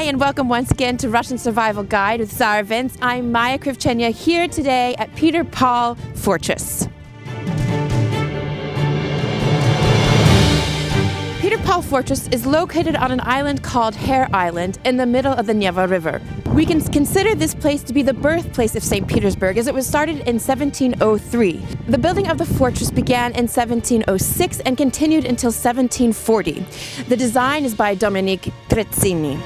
and welcome once again to Russian Survival Guide with Tsar Events. I'm Maya Krivchenia here today at Peter Paul Fortress. Peter Paul Fortress is located on an island called Hare Island in the middle of the Neva River. We can consider this place to be the birthplace of St Petersburg, as it was started in 1703. The building of the fortress began in 1706 and continued until 1740. The design is by Dominique Krivchenia.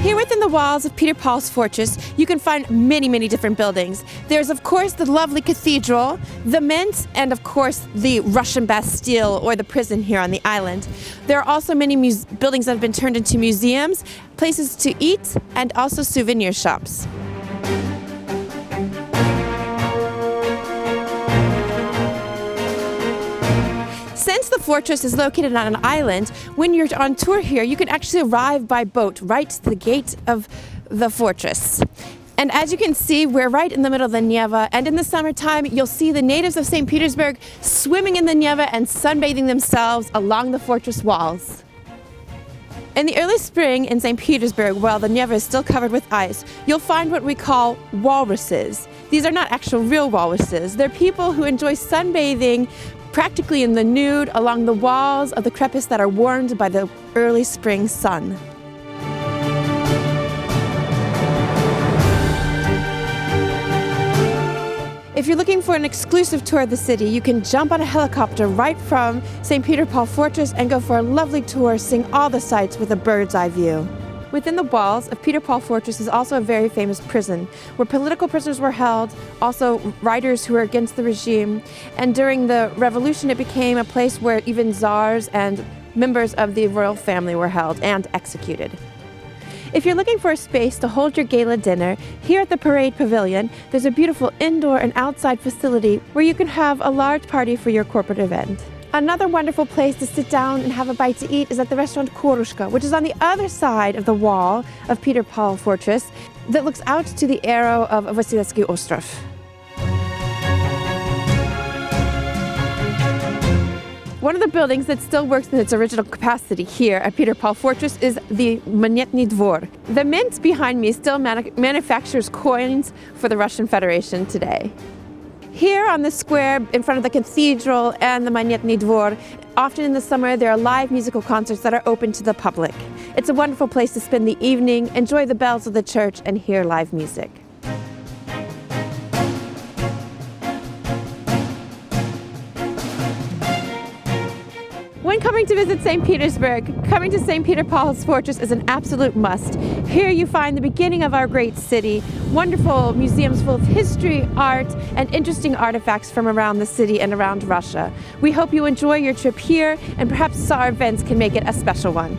Here within the walls of Peter Paul's Fortress, you can find many different buildings. There's, of course, the lovely cathedral, the mint, and, of course, the Russian Bastille, or the prison here on the island. There are also many buildings that have been turned into museums, places to eat, and also souvenir shops. Since the fortress is located on an island, when you're on tour here, you can actually arrive by boat right to the gate of the fortress. And as you can see, we're right in the middle of the Neva, and in the summertime, you'll see the natives of St. Petersburg swimming in the Neva and sunbathing themselves along the fortress walls. In the early spring in St. Petersburg, while the Neva is still covered with ice, you'll find what we call walruses. These are not actual real walruses. They're people who enjoy sunbathing practically in the nude along the walls of the crepice that are warmed by the early spring sun. If you're looking for an exclusive tour of the city, you can jump on a helicopter right from St. Peter Paul Fortress and go for a lovely tour, seeing all the sights with a bird's eye view. Within the walls of Peter Paul Fortress is also a very famous prison, where political prisoners were held, also writers who were against the regime, and during the revolution it became a place where even Czars and members of the royal family were held and executed. If you're looking for a space to hold your gala dinner, here at the Parade Pavilion, there's a beautiful indoor and outside facility where you can have a large party for your corporate event. Another wonderful place to sit down and have a bite to eat is at the restaurant Korushka, which is on the other side of the wall of Peter Paul Fortress that looks out to the arrow of Vasilevsky Ostrov. One of the buildings that still works in its original capacity here at Peter Paul Fortress is the Monetny Dvor. The mint behind me still manufactures coins for the Russian Federation today. Here on the square in front of the cathedral and the Monetny Dvor, often in the summer there are live musical concerts that are open to the public. It's a wonderful place to spend the evening, enjoy the bells of the church, and hear live music. When coming to visit St. Petersburg, coming to St. Peter Paul's Fortress is an absolute must. Here you find the beginning of our great city, wonderful museums full of history, art, and interesting artifacts from around the city and around Russia. We hope you enjoy your trip here, and perhaps Tsar Events can make it a special one.